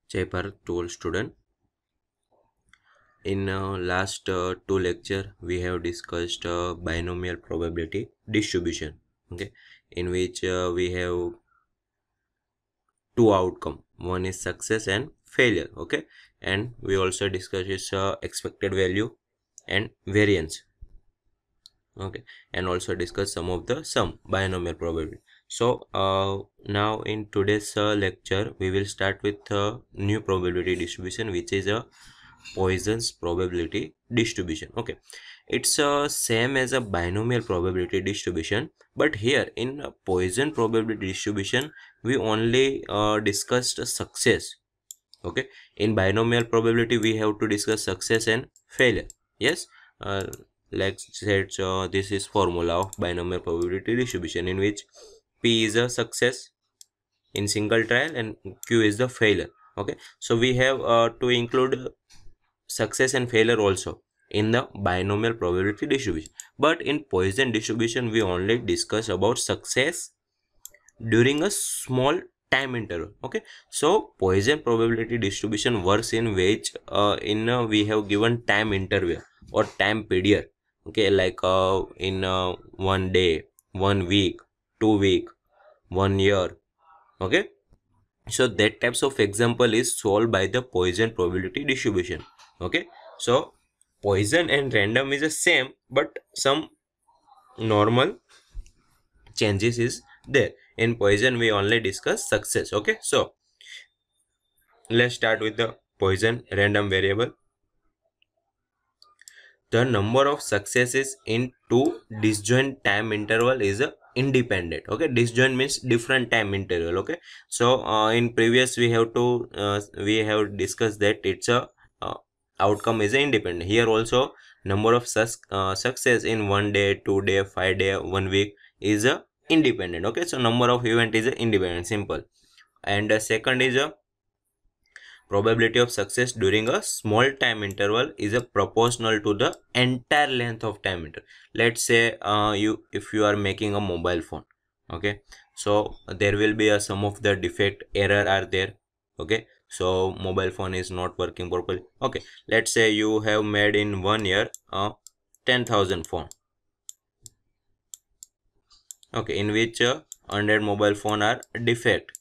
Jai Bharat to all student. In last two lecture, we have discussed binomial probability distribution. Okay, in which we have two outcome. One is success and failure. Okay, and we also discussed its expected value and variance. Okay, and also discuss some of the sum binomial probability. So now in today's lecture, we will start with new probability distribution, which is a Poisson's probability distribution. Okay, it's same as a binomial probability distribution, but here in Poisson probability distribution we only discussed success. Okay, in binomial probability we have to discuss success and failure. Yes, uh, let's say this is formula of binomial probability distribution, in which P is a success in single trial and Q is the failure. Okay, so we have to include success and failure also in the binomial probability distribution, but in Poisson distribution we only discuss about success during a small time interval. Okay, so Poisson probability distribution works in which we have given time interval or time period. Okay, like in 1 day, 1 week, 2 week, 1 year. Okay, so that types of example is solved by the Poisson probability distribution. Okay, so Poisson and random is the same, but some normal changes is there. In Poisson we only discuss success. Okay, so let's start with the Poisson random variable. The number of successes in two disjoint time interval is a independent. Okay, disjoint means different time interval. Okay, so in previous we have discussed that it's a outcome is a independent. Here also number of success in 1 day, 2 day, 5 day, 1 week is a independent. Okay, so number of event is a independent, simple. And second is a probability of success during a small time interval is a proportional to the entire length of time interval. Let's say if you are making a mobile phone. Okay, so there will be a some of the defect error are there. Okay, so mobile phone is not working properly. Okay, let's say you have made in 1 year 10,000 phone. Okay, in which 100 mobile phone are defect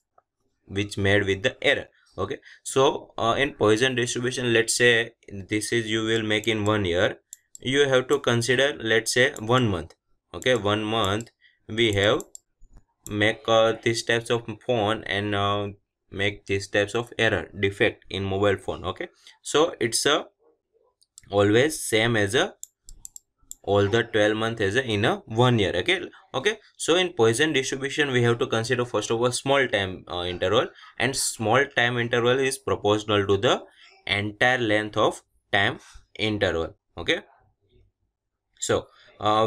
which made with the error. Okay, so in Poisson distribution, let's say this is you will make in 1 year, you have to consider, let's say, 1 month. Okay, 1 month we have make these types of phone and make these types of error defect in mobile phone. Okay, so it's always same as a all the 12 months as a in a 1 year. Okay, okay, so in Poisson distribution we have to consider first of all small time interval, and small time interval is proportional to the entire length of time interval. Okay, so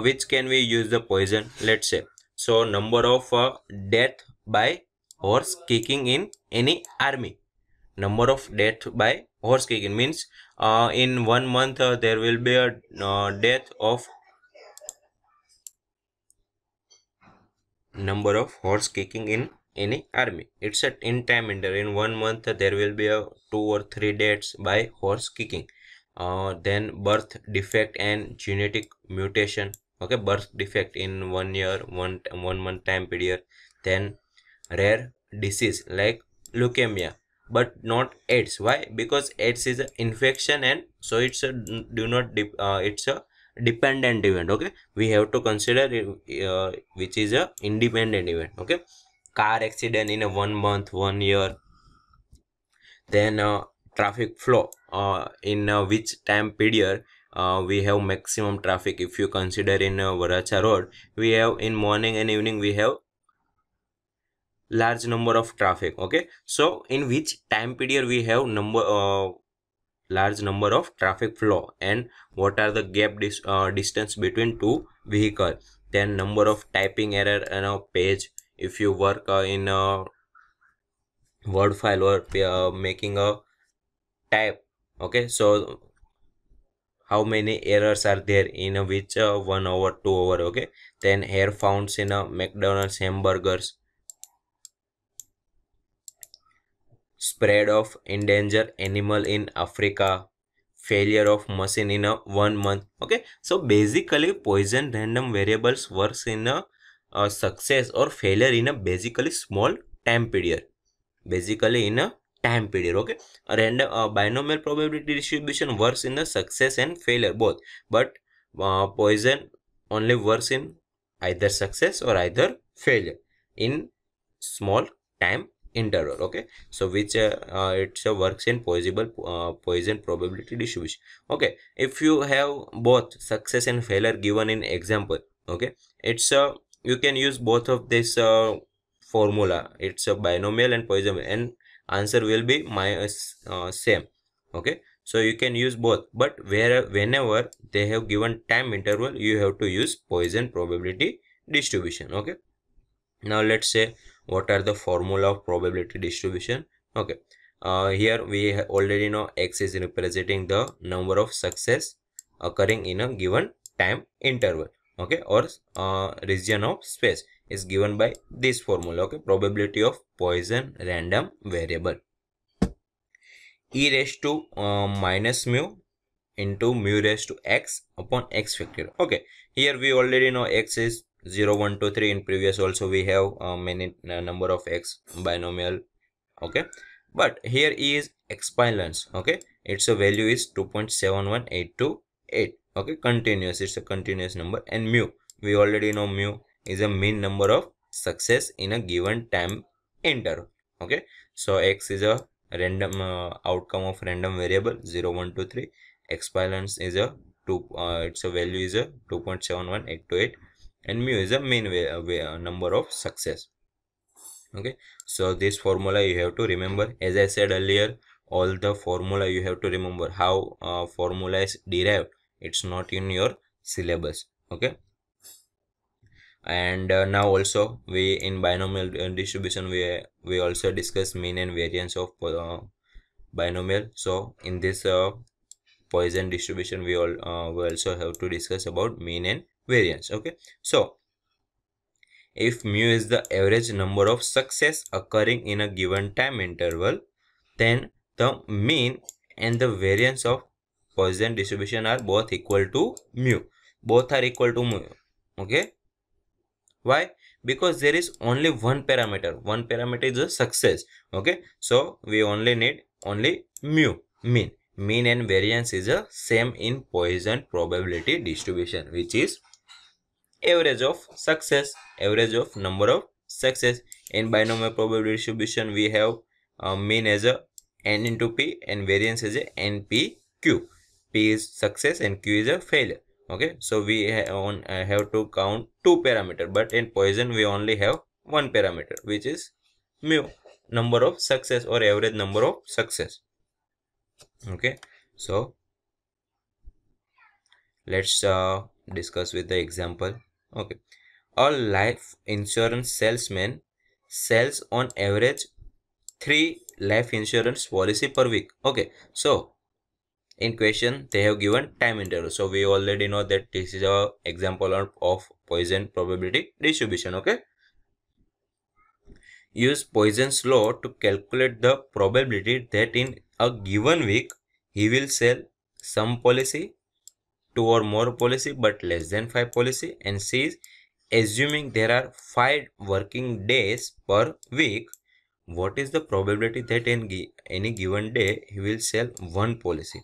which can we use the Poisson? Let's say, so number of death by horse kicking in any army. Number of death by horse kicking means in 1 month there will be a death of number of horse kicking in any army. It's a in time interval. In 1 month there will be a 2 or 3 deaths by horse kicking. Then birth defect and genetic mutation. Okay, birth defect in 1 year, 1 month time period. Then rare disease like leukemia, but not AIDS. Why? Because AIDS is an infection, and so it's a do not it's a dependent event. Okay, we have to consider which is a independent event. Okay, car accident in a 1 month, 1 year. Then traffic flow in which time period we have maximum traffic. If you consider in Varacha road, we have in morning and evening we have large number of traffic. Okay, so in which time period we have large number of traffic flow, and what are the distance between two vehicle. Then number of typing error in a page if you work in a word file or making a type. Okay, so how many errors are there in a which 1 hour, 2 hour. Okay, then hair found in a McDonald's hamburgers. spread of endangered animal in Africa, failure of machine in a 1 month. Okay, so basically poison random variables works in a success or failure in a basically small time period. Basically in a time period. Okay, a random binomial probability distribution works in the success and failure both, but poison only works in either success or either failure in small time interval. Okay, so which it's works in poison probability distribution. Okay, if you have both success and failure given in example, okay, it's you can use both of this formula. It's a binomial and Poisson, and answer will be same. Okay, so you can use both, but whenever they have given time interval, you have to use Poisson probability distribution. Okay, now let's say what are the formula of probability distribution. Okay, here we already know X is representing the number of success occurring in a given time interval. Okay, or region of space is given by this formula. Okay, probability of Poisson random variable, e raised to minus mu into mu raised to x upon x factor. Okay, here we already know X is 0, 1, 2, 3. In previous also we have many number of X binomial. Okay, but here is exponents. Okay, its a value is 2.71828. Okay, continuous, it's a continuous number. And mu, we already know mu is a mean number of success in a given time interval. Okay, so X is a random outcome of random variable 0, 1, 2, 3. Exponents is a 2, its a value is a 2.71828, and mu is a mean number of success. Okay, so this formula you have to remember. As I said earlier, all the formula you have to remember. How formula is derived, it's not in your syllabus. Okay, and now also we in binomial distribution we also discuss mean and variance of binomial. So in this Poisson distribution we also have to discuss about mean and variance. Okay, so if mu is the average number of success occurring in a given time interval, then the mean and the variance of Poisson distribution are both equal to mu. Both are equal to mu. Okay, why? Because there is only one parameter. One parameter is a success. Okay, so we only need only mu, mean. Mean and variance is the same in Poisson probability distribution, which is average of success, average of number of success. In binomial probability distribution, we have mean as a n into p and variance as a npq. P is success and q is a failure. Okay, so we have to count two parameters, but in Poisson we only have one parameter, which is mu, number of success or average number of success. Okay, so let's discuss with the example. Okay, a life insurance salesman sells on average 3 life insurance policy per week. Okay, so in question they have given time interval, so we already know that this is a example of Poisson probability distribution. Okay, use Poisson's law to calculate the probability that in a given week he will sell some policy, 2 or more policy, but less than 5 policy, and says assuming there are 5 working days per week, what is the probability that in any given day he will sell one policy?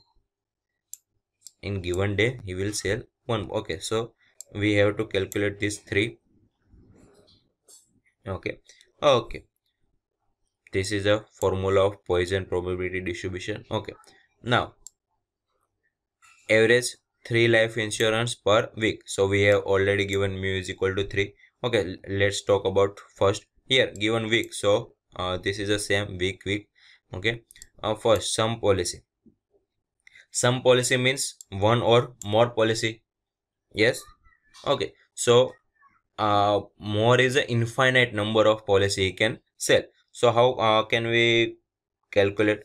In given day he will sell one. Okay, so we have to calculate these 3. Okay, this is a formula of Poisson probability distribution. Okay, now average 3 life insurance per week, so we have already given mu is equal to 3. Okay, let's talk about first here given week. So this is the same week. Okay, first some policy. Some policy means one or more policy. Yes. Okay, so more is an infinite number of policy he can sell. So how can we calculate?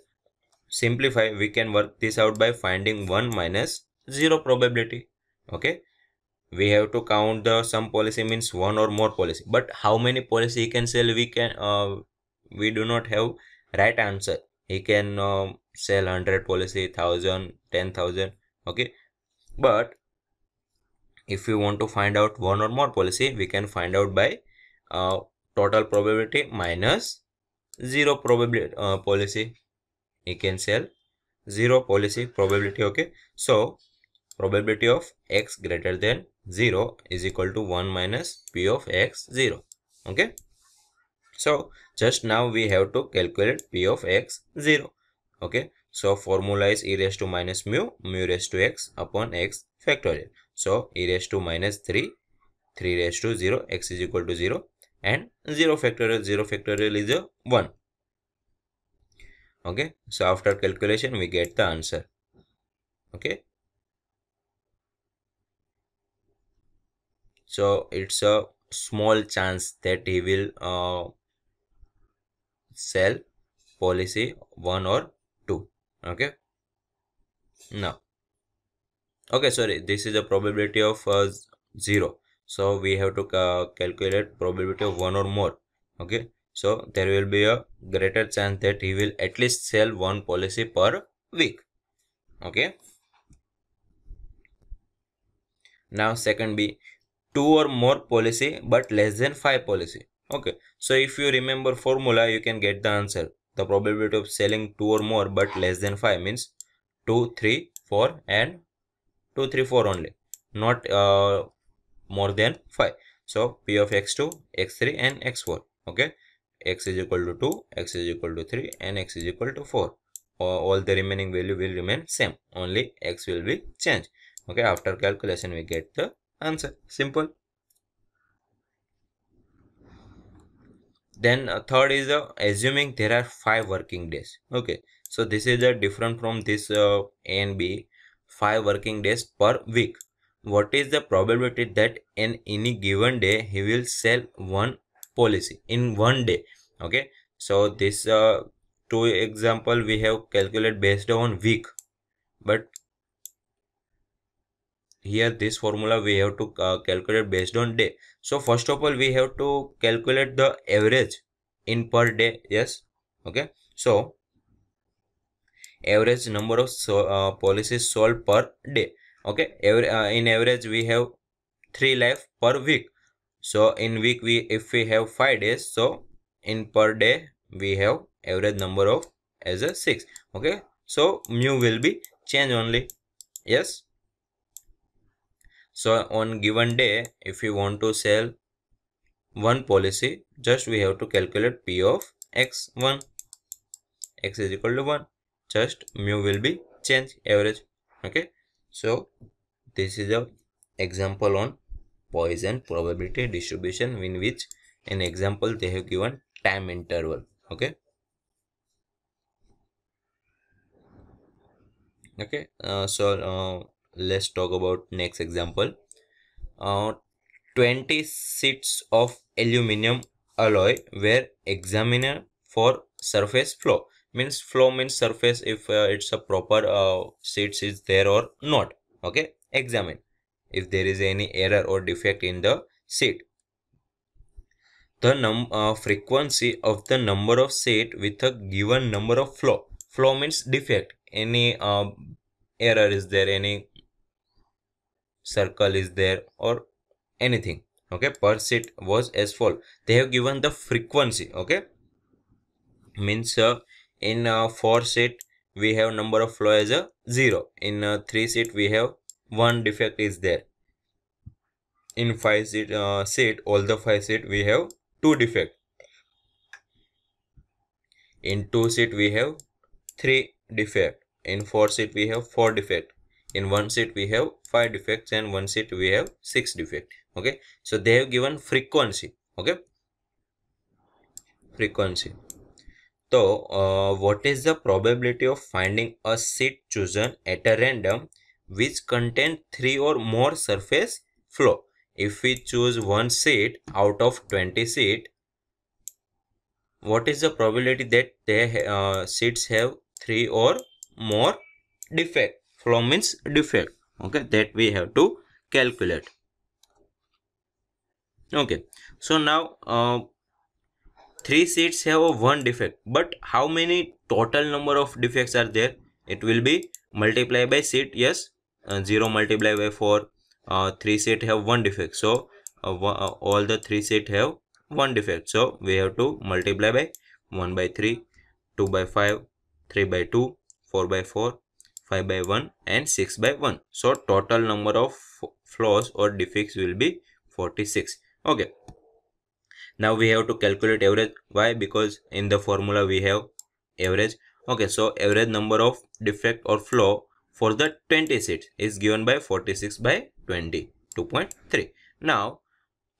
Simplify, we can work this out by finding 1 minus 0 probability. Okay, we have to count the some policy means one or more policy, but how many policy he can sell we do not have right answer. he can sell 100 policy, 1000, 10,000. Okay, but if we want to find out one or more policy, we can find out by total probability minus zero probability policy. He can sell zero policy probability. Okay, so probability of x greater than 0 is equal to 1 minus p of x 0. Okay, so just now we have to calculate p of x 0. Okay, so formula is e raised to minus mu raised to x upon x factorial. So e raised to minus 3 raised to 0, x is equal to 0, and 0 factorial is a 1. Okay, so after calculation we get the answer. Okay, so it's a small chance that he will sell policy 1 or 2. Okay, now, okay, sorry, this is a probability of 0, so we have to calculate probability of 1 or more. Okay, so there will be a greater chance that he will at least sell one policy per week. Okay, now second B, 2 or more policy but less than 5 policy. Okay, so if you remember formula, you can get the answer. The probability of selling 2 or more but less than 5 means 2, 3, 4 and 2, 3, 4 only, not more than 5. So p of x2, x3 and x4. Okay, x is equal to 2, x is equal to 3 and x is equal to 4. All the remaining value will remain same, only x will be changed. Okay, after calculation we get the answer. Simple. Then third is assuming there are 5 working days. Okay, so this is different from this A and B. 5 working days per week. What is the probability that in any given day he will sell one policy in one day? Okay, so this two example we have calculated based on week, but here this formula we have to calculate based on day. So first of all we have to calculate the average in per day. Yes, okay, so average number of policies sold per day. Okay, in average we have 3 life per week. So in week if we have 5 days, so in per day we have average number of as a 6. Okay, so mu will be change only. Yes, so on given day if we want to sell one policy, just we have to calculate p of x1, x is equal to 1, just mu will be change average. Okay, so this is a example on Poisson probability distribution, in which in example they have given time interval. Okay, okay, so let's talk about next example. 20 sheets of aluminum alloy were examined for surface flow. Means flow means surface, if it's a proper sheets is there or not. Okay, examine if there is any error or defect in the sheet. The frequency of the number of sheet with a given number of flow. Flow means defect, any error is there, any circle is there or anything. Okay, per sheet was as follows. They have given the frequency. Okay, means in 4 sheet we have number of flow as a 0. In 3 sheet we have one defect is there. In 5 sheet all the 5 sheet we have 2 defect. In 2 sheet we have 3 defect. In 4 sheet we have 4 defect. In 1 sheet we have 5 defects, and 1 sheet we have 6 defect. Okay, so they have given frequency. Okay, frequency. So what is the probability of finding a sheet chosen at a random which contain 3 or more surface flow? If we choose one sheet out of 20 sheet, what is the probability that the sheets have 3 or more defect? Flow means defect. Okay, that we have to calculate. Okay, so now 3 seats have a one defect, but how many total number of defects are there? It will be multiply by seat. Yes, 0 multiply by 4. 3 seat have one defect, so all the 3 seat have one defect, so we have to multiply by 1 by 3, 2 by 5, 3 by 2, 4 by 4, 5 by 1 and 6 by 1. So total number of flaws or defects will be 46. Okay, now we have to calculate average. Why? Because in the formula we have average. Okay, so average number of defect or flaw for the 20 seats is given by 46 by 20, 2.3. Now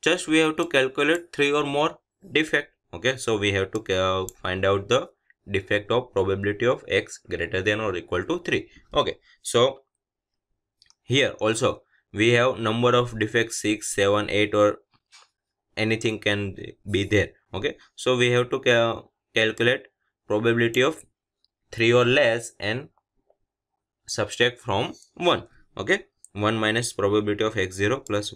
just we have to calculate 3 or more defect. Okay, so we have to find out the defect of probability of x greater than or equal to 3. Okay, so here also we have number of defects 6, 7, 8 or anything can be there. Okay, so we have to calculate probability of 3 or less and subtract from 1. Okay, 1 minus probability of x0 plus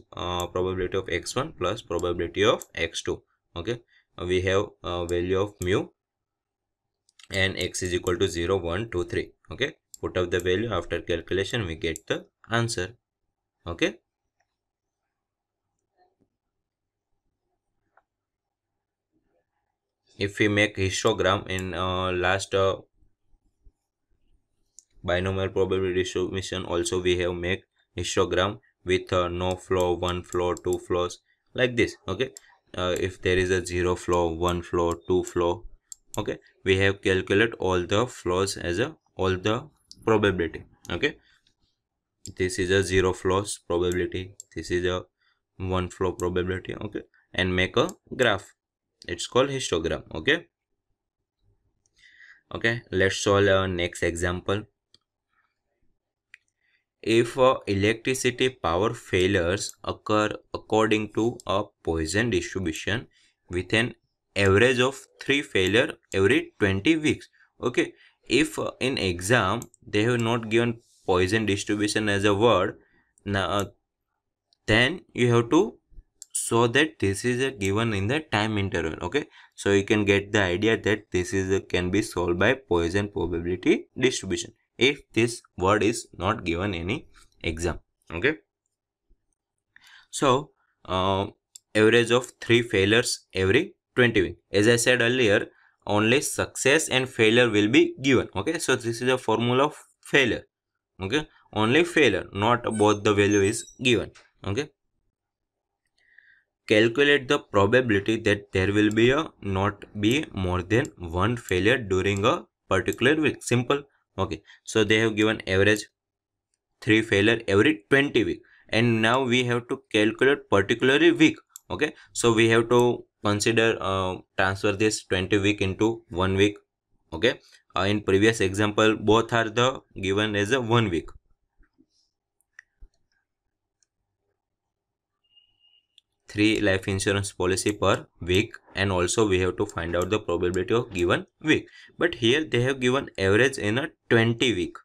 probability of x1 plus probability of x2. Okay, we have value of mu and x is equal to 0, 1, 2, 3. Okay, put up the value. After calculation we get the answer. Okay, if we make histogram in last binomial probability distribution, also we have make histogram with no flaw, one flaw, two flaws, like this. Okay, if there is a 0 flaw, 1 flaw, 2 flaw, okay, we have calculate all the flaws as a all the probability. Okay, this is a 0 flaws probability, this is a 1 flaw probability. Okay, and make a graph. It's called histogram. Okay, okay, let's solve next example. If electricity power failures occur according to a Poisson distribution with an average of 3 failure every 20 weeks. Okay, if in exam they have not given Poisson distribution as a word, now then you have to show that this is given in the time interval. Okay, so you can get the idea that this is can be solved by Poisson probability distribution if this word is not given any exam. Okay, so average of 3 failures every 20 weeks. As I said earlier, only success and failure will be given. Okay, so this is a formula of failure. Okay, only failure, not both the value is given. Okay, calculate the probability that there will be a not be more than one failure during a particular week. Simple. Okay, so they have given average 3 failure every 20 week, and now we have to calculate particularly week. Okay, so we have to consider transfer this 20 week into 1 week. Okay, in previous example both are the given as a 1 week. 3 life insurance policy per week, and also we have to find out the probability of given week, but here they have given average in a 20 week.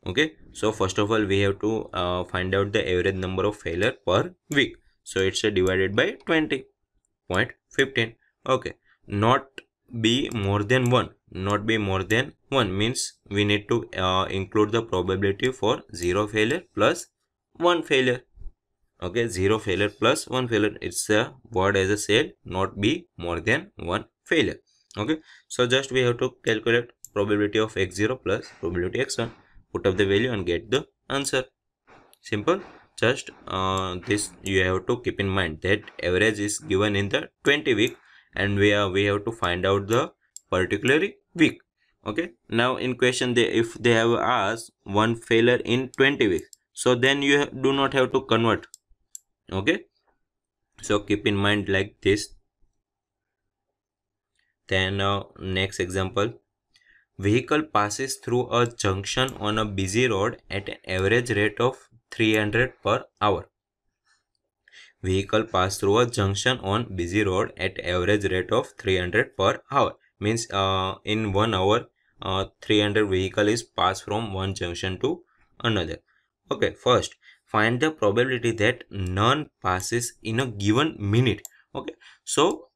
Okay, so first of all we have to find out the average number of failure per week, so it's divided by 20.15. Okay, not be more than 1, not be more than 1 means we need to include the probability for 0 failure plus 1 failure. Okay, 0 failure plus 1 failure, it's a word as I said, not be more than 1 failure. Okay, so just we have to calculate probability of x0 plus probability x1, put up the value and get the answer. Simple. Just this you have to keep in mind that average is given in the 20 week, and we have to find out the particular week. Okay, now in question if they have asked 1 failure in 20 weeks, so then you do not have to convert. Okay, so keep in mind like this. Then next example, vehicle passes through a junction on a busy road at an average rate of 300 per hour. Vehicle pass through a junction on busy road at average rate of 300 per hour means in 1 hour 300 vehicle is passed from one junction to another. Okay, first find the probability that none passes in a given minute. Okay, so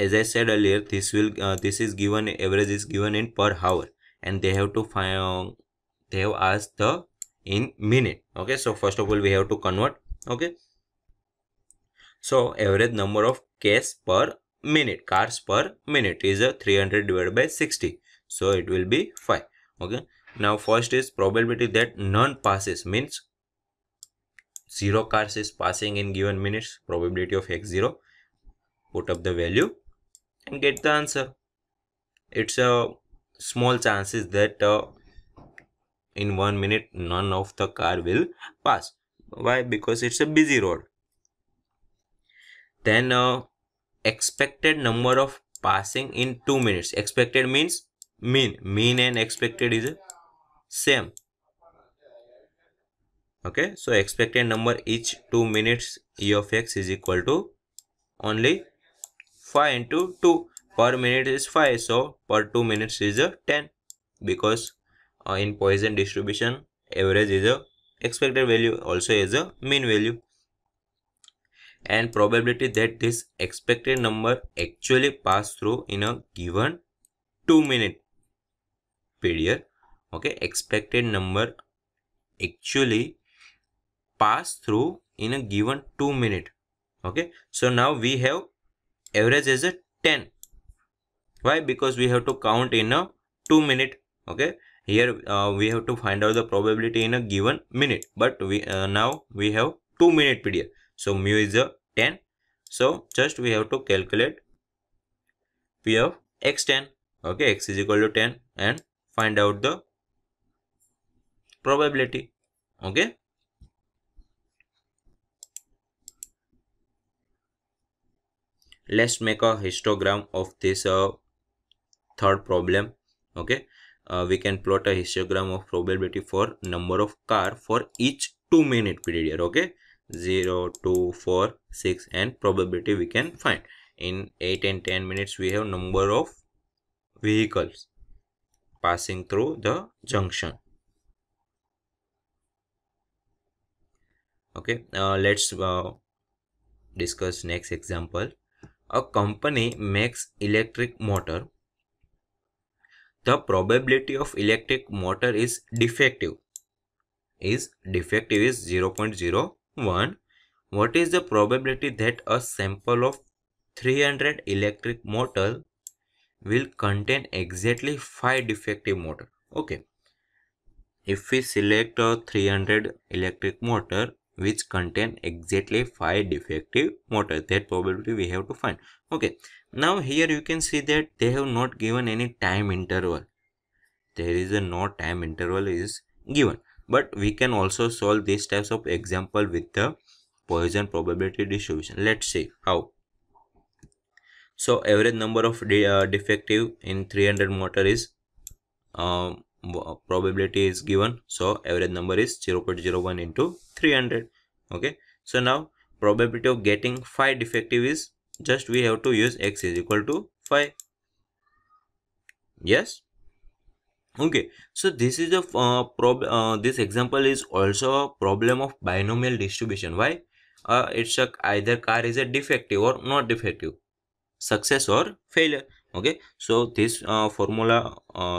as I said earlier, this is given, average is given in per hour, and they have to find, they have asked the in minute. Okay, so first of all we have to convert. Okay, so average number of cars per minute is a 300 divided by 60, so it will be 5. Okay, now first is probability that none passes, means 0 cars is passing in given minutes, probability of x0. Put up the value and get the answer. It's a small chances that in 1 minute none of the car will pass. Why? Because it's a busy road. Then expected number of passing in 2 minutes. Expected means mean and expected is same. Okay, so expected number each 2 minutes e of x is equal to only 5 into 2. Per minute is 5, so per 2 minutes is a 10, because in Poisson distribution average is a expected value, also is a mean value. And probability that this expected number actually pass through in a given 2 minute period. Okay, expected number actually pass through in a given 2 minute. Okay, so now we have average as a 10. Why? Because we have to count in a 2 minute. Okay, here we have to find out the probability in a given minute, but we now we have 2 minute period, so mu is a 10. So just we have to calculate p of x10. Okay, x is equal to 10 and find out the probability. Okay, let's make a histogram of this third problem. Okay, we can plot a histogram of probability for number of car for each 2 minute period. Okay, 0, 2, 4, 6, and probability we can find. In 8 and 10 minutes we have number of vehicles passing through the junction. Okay, let's discuss next example. A company makes electric motor. The probability of electric motor is defective is 0.01. What is the probability that a sample of 300 electric motor will contain exactly 5 defective motor? Okay, if we select a 300 electric motor which contain exactly 5 defective motor, that probability we have to find. Okay, now here you can see that they have not given any time interval. There is a no time interval is given, but we can also solve these types of example with the Poisson probability distribution. Let's see how. So average number of defective in 300 motor is probability is given, so average number is 0.01 into 300. Okay, so now probability of getting 5 defective is, just we have to use x is equal to 5. Yes. Okay, so this is a this example is also a problem of binomial distribution. Why? It's a either car is a defective or not defective, success or failure. Okay, so this formula,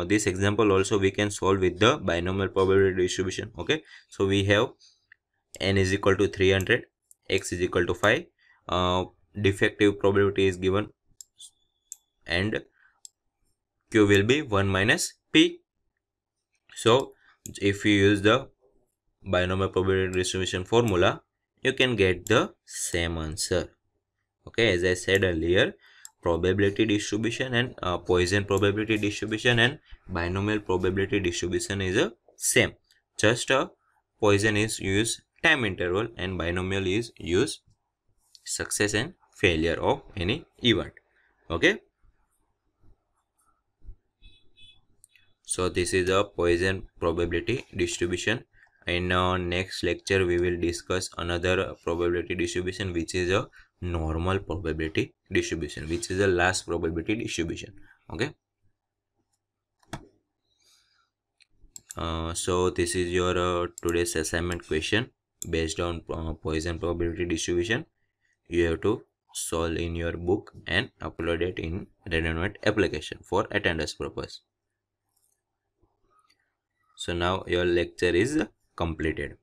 this example also we can solve with the binomial probability distribution. Okay, so we have n is equal to 300, x is equal to 5, defective probability is given, and q will be 1 minus p. So if you use the binomial probability distribution formula, you can get the same answer. Okay, as I said earlier, probability distribution and Poisson probability distribution and binomial probability distribution is a same. Just Poisson is use time interval and binomial is use success and failure of any event. Okay, so this is a Poisson probability distribution. In next lecture we will discuss another probability distribution, which is a normal probability distribution, which is the last probability distribution. Okay, so this is your today's assignment question based on Poisson probability distribution. You have to solve in your book and upload it in Rednote application for attendance purpose. So now your lecture is completed.